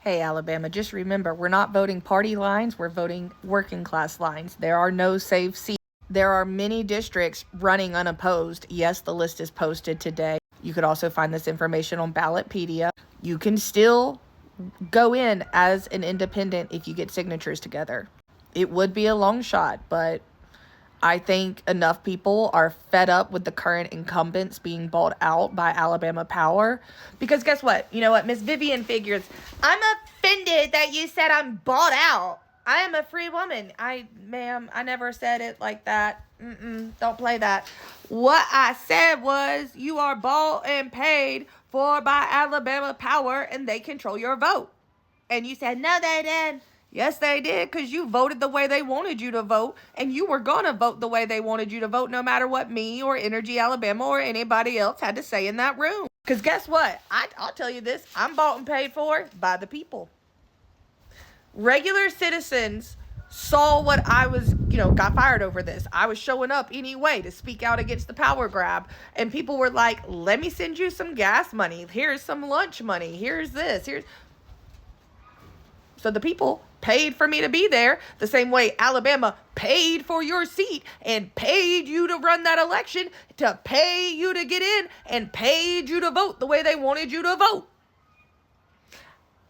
Hey, Alabama, just remember, we're not voting party lines. We're voting working class lines. There are no safe seats. There are many districts running unopposed. Yes, the list is posted today. You could also find this information on Ballotpedia. You can still go in as an independent if you get signatures together. It would be a long shot, but I think enough people are fed up with the current incumbents being bought out by Alabama Power. Because guess what? You know what? Miss Vivian figures, I'm offended that you said I'm bought out. I am a free woman. Ma'am, I never said it like that. Don't play that. What I said was you are bought and paid for by Alabama Power and they control your vote. And you said, no, they didn't. Yes, they did, because you voted the way they wanted you to vote, and you were going to vote the way they wanted you to vote, no matter what me or Energy Alabama or anybody else had to say in that room. Because guess what? I'll tell you this. I'm bought and paid for by the people. Regular citizens saw what I was, got fired over this. I was showing up anyway to speak out against the power grab. And people were like, let me send you some gas money. Here's some lunch money. Here's this. So the people paid for me to be there the same way Alabama paid for your seat and paid you to run that election, to pay you to get in and paid you to vote the way they wanted you to vote.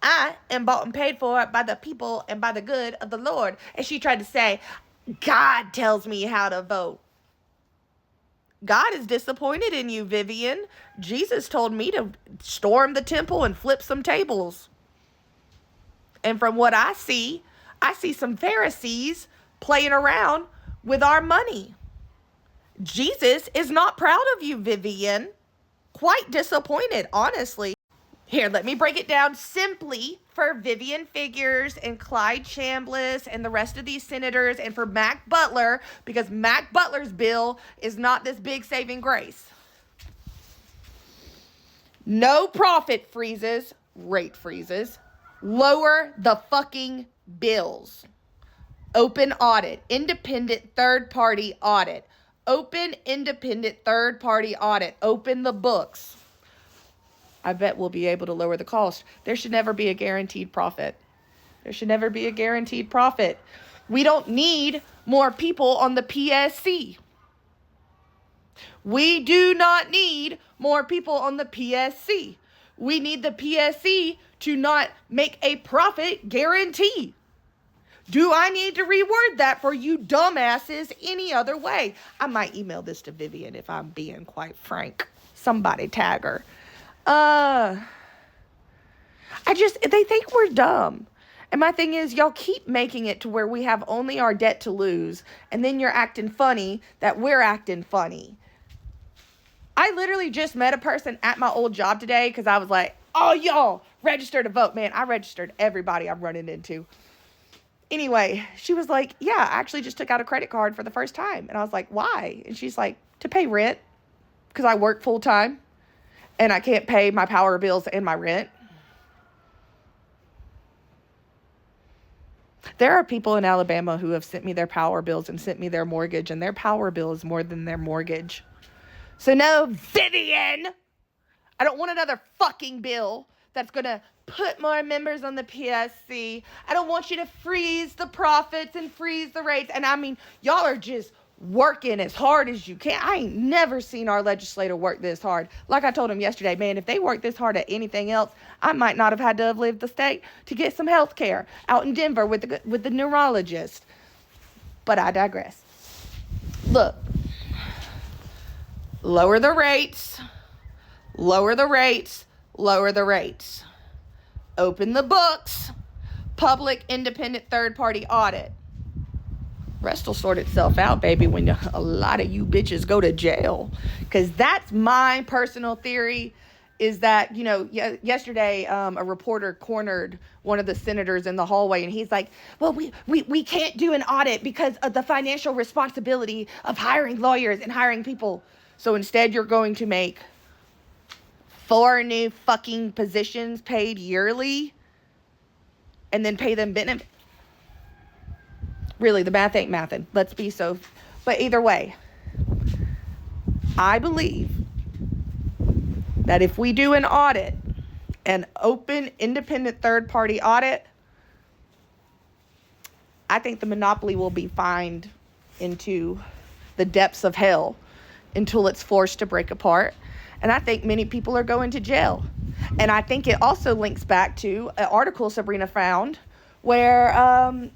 I am bought and paid for by the people and by the good of the Lord. And she tried to say, God tells me how to vote. God is disappointed in you, Vivian. Jesus told me to storm the temple and flip some tables. And from what I see some Pharisees playing around with our money. Jesus is not proud of you, Vivian. Quite disappointed, honestly. Here, let me break it down simply for Vivian Figures and Clyde Chambliss and the rest of these senators and for Mac Butler, because Mac Butler's bill is not this big saving grace. No profit freezes, rate freezes. Lower the fucking bills. Open audit. Independent third-party audit. Open independent third-party audit. Open the books. I bet we'll be able to lower the cost. There should never be a guaranteed profit. There should never be a guaranteed profit. We don't need more people on the PSC. We do not need more people on the PSC. We need the PSC to not make a profit guarantee. Do I need to reword that for you dumbasses any other way? I might email this to Vivian if I'm being quite frank. Somebody tag her. They think we're dumb. And my thing is, y'all keep making it to where we have only our debt to lose. And then you're acting funny that we're acting funny. I literally just met a person at my old job today because I was like, oh, y'all, register to vote. Man, I registered everybody I'm running into. Anyway, she was like, yeah, I actually just took out a credit card for the first time. And I was like, why? And she's like, to pay rent because I work full time and I can't pay my power bills and my rent. There are people in Alabama who have sent me their power bills and sent me their mortgage, and their power bill is more than their mortgage. So no, Vivian, I don't want another fucking bill that's going to put more members on the PSC. I don't want you to freeze the profits and freeze the rates. And I mean, y'all are just working as hard as you can. I ain't never seen our legislator work this hard. Like I told him yesterday, man, if they worked this hard at anything else, I might not have had to have lived the state to get some health care out in Denver with the neurologist. But I digress. Look. Lower the rates, lower the rates, lower the rates. Open the books, public, independent, third-party audit. Rest will sort itself out, baby, when a lot of you bitches go to jail. Because that's my personal theory, is that, yesterday a reporter cornered one of the senators in the hallway, and he's like, well, we can't do an audit because of the financial responsibility of hiring lawyers and hiring people. So instead, you're going to make 4 new fucking positions paid yearly and then pay them benefits. Really, the math ain't mathin'. Let's be so. But either way, I believe that if we do an audit an open, independent third-party audit, I think the monopoly will be fined into the depths of hell until it's forced to break apart. And I think many people are going to jail. And I think it also links back to an article Sabrina found where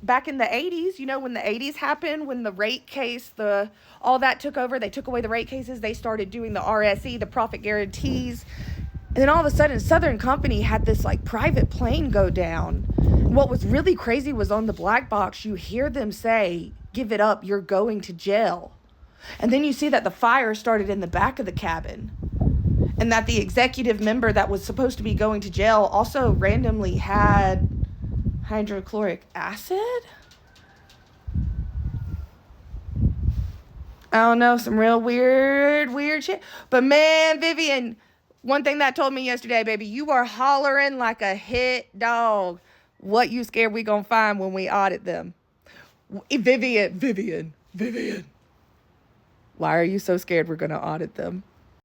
back in the 80s, you know, when the 80s happened, when the rate case, all that took over, they took away the rate cases, they started doing the RSE, the profit guarantees. And then all of a sudden, Southern Company had this like private plane go down. And what was really crazy was on the black box, you hear them say, "Give it up, you're going to jail." And then you see that the fire started in the back of the cabin. And that the executive member that was supposed to be going to jail also randomly had hydrochloric acid? I don't know, some real weird shit. But man, Vivian, one thing that told me yesterday, baby, you are hollering like a hit dog. What you scared we gonna find when we audit them? Vivian. Why are you so scared we're gonna audit them?